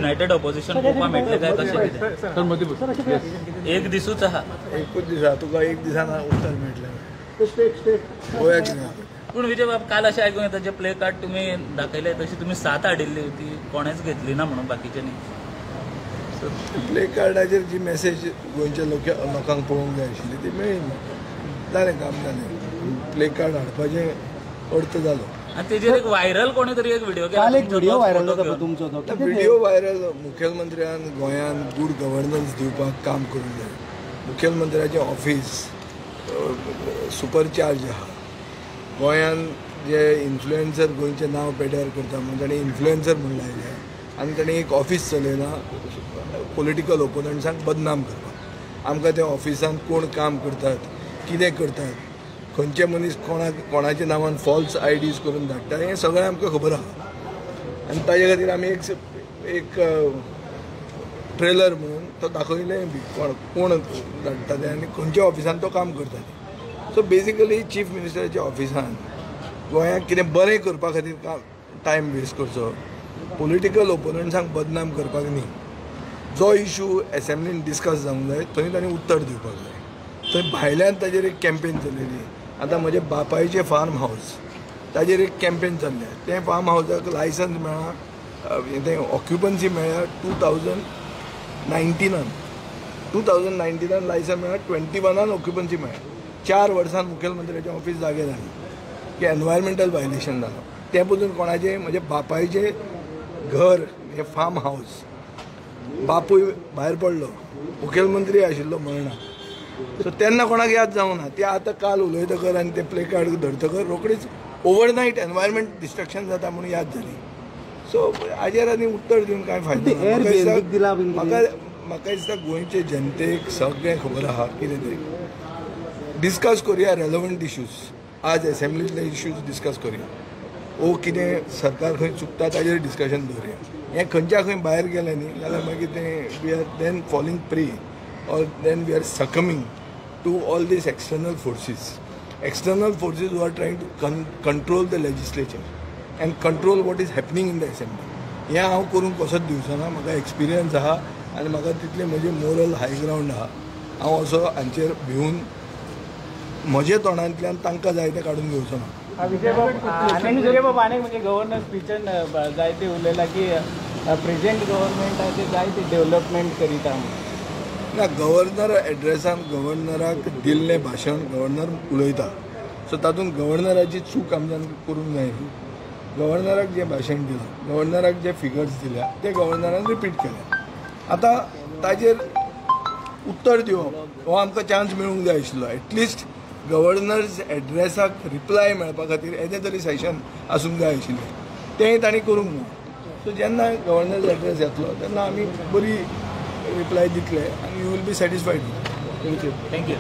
United opposition पळोवपाक मेळटलें काय कशें एक दिसूच आहा एकूच दिसा तुका एक दिसान उत्तर मेळटलें पळोवया कितें पूण विजय बाब काल अशें आयकूंक येता जे प्ले कार्ड तुमी दाखयले तशी तुमी 7 हाडिल्ली ती कोणेच घेतली ना म्हणून बाकीच्यांनी प्ले कार्डाचेर जी मेसेज गोंयच्या लोकांक पळोवंक जाय आशिल्ली ती मेळ्ळी ना जालें काम जालें प्ले कार्ड हाडपाचें अर्थ जालो आनी तेजेर एक व्हायरल कोणी तरी एक व्हिडिओ केला व्हिडिओ व्हायरल जाता तुमचो तो व्हिडिओ व्हायरल मुखेलमंत्र्यान गोंयान गूड गव्हर्नन्स दिवपाक काम करूंक जाय मुखेलमंत्र्याचें ऑफिस सुपरचार्ज आहा गोंयान जे इन्फ्लुएन्सर गोंयचें नांव पेड्यार करता म्हणून ताणें इन्फ्लुएन्सर म्हणून लायलें आनी ताणें एक ऑफिस चलयलां पॉलिटिकल ओपोनंट्सांक बदनाम करपाक आमकां त्या ऑफिसान कोण काम करतात कितें करतात खंयचे मनीस कोणाच्या नांवान फॉल्स आयडीज करून धाडटा हें सगळें आमकां खबर आहा आनी ताजे खातीर आमी एक ट्रेलर म्हणून तो दाखयलें बी कोण धाडटा तें आनी खंयच्या ऑफिसान तो काम करता सो बेजिकली चीफ मिनिस्टराच्या ऑफिसान गोंयांक कितें बरें करपा खातीर टायम वेस्ट करचो पॉलिटिकल ओपोनंट्सांक बदनाम करपाक न्ही जो इशू एसेंब्लीन डिस्कस जावंक जाय थंय ताणें उत्तर दिवपाक जाय थंय भायल्यान ताजेर एक कॅम्पेन चलयली आतां म्हजे बापायचें फार्म हावस ताजेर एक कॅम्पेन चल्लें तें फार्म हावसाक लायसन्स मेळ्ळा तें ऑक्युपन्सी मेळ्ळ्या 2019 लायसन्स मेळ्ळा 21 ऑक्युपन्सी मेळ्ळ्या 4 वर्सान मुखेलमंत्र्याचें ऑफिस जागे जालें की एनवायरमेंटल वायलेशन जालो तें पसून कोणाचें म्हजे बापायचें घर हें फार्म हावस बापूय भायर पडलो मुखेलमंत्री आशिल्लो मरणाक सो तेन्ना कोणाक याद जावंक ना ते आतां काल उलयतकर आनी ते प्ले कार्ड धरतकर रोखडीच ओवरनायट एनवायरमेंट डिस्ट्रक्शन जाता म्हणून याद जाली सो हाजेर आनी उत्तर दिवन कांय फायदो म्हाका दिसता गोंयचे जनतेक सगळें खबर आहा कितें तरी डिस्कस करुया रेलेवंट इश्यूज आज एसेंब्लीतले इश्यूज डिस्कस करुया ओ कितें सरकार खंय चुकता ताजेर डिस्कशन दवरुया हें खंयच्या खंय भायर गेलें न्ही जाल्यार मागीर तें we are then falling pre or then we are succumbing to all these external forces who are trying to control the legislature and control what is happening in the assembly. हें हांव करूंक कसोच दिवचो ना म्हाका एक्सपिरियन्स आहा आनी म्हाका तितलें म्हजें मोरल हाय ग्रावंड आहा हांव असो हांचेर भिवून म्हज्या तोंडांतल्यान तांकां जाय तें काडून घेवचो ना. विजय बाब आनीक म्हणजे गव्हर्नर स्पिचान जायते उलयला की प्रेजेंट गव्हर्नमेंटाचे जायते डेव्हलपमेंट करीता ना गव्हर्नर एड्रेसान गव्हर्नराक दिल्लें भाशण गव्हर्नर उलयता सो तातूंत गव्हर्नराची चूक आमच्यान करूंक जाय गव्हर्नराक जें भाशण दिलां गव्हर्नराक जे फिगर्स दिल्या ते गव्हर्नरान रिपीट केल्या आतां ताजेर उत्तर दिवप हो आमकां चान्स मेळूंक जाय आशिल्लो एटलिस्ट गव्हर्नर्स एड्रेसाक रिप्लाय मेळपा खातीर येदें तरी सेशन आसूंक जाय आशिल्लें तेंय तांणी करूंक ना सो जेन्ना गव्हर्नर्स एड्रेस येतलो तेन्ना आमी बरी रिप्लाय दितले and you will be satisfied. Thank you.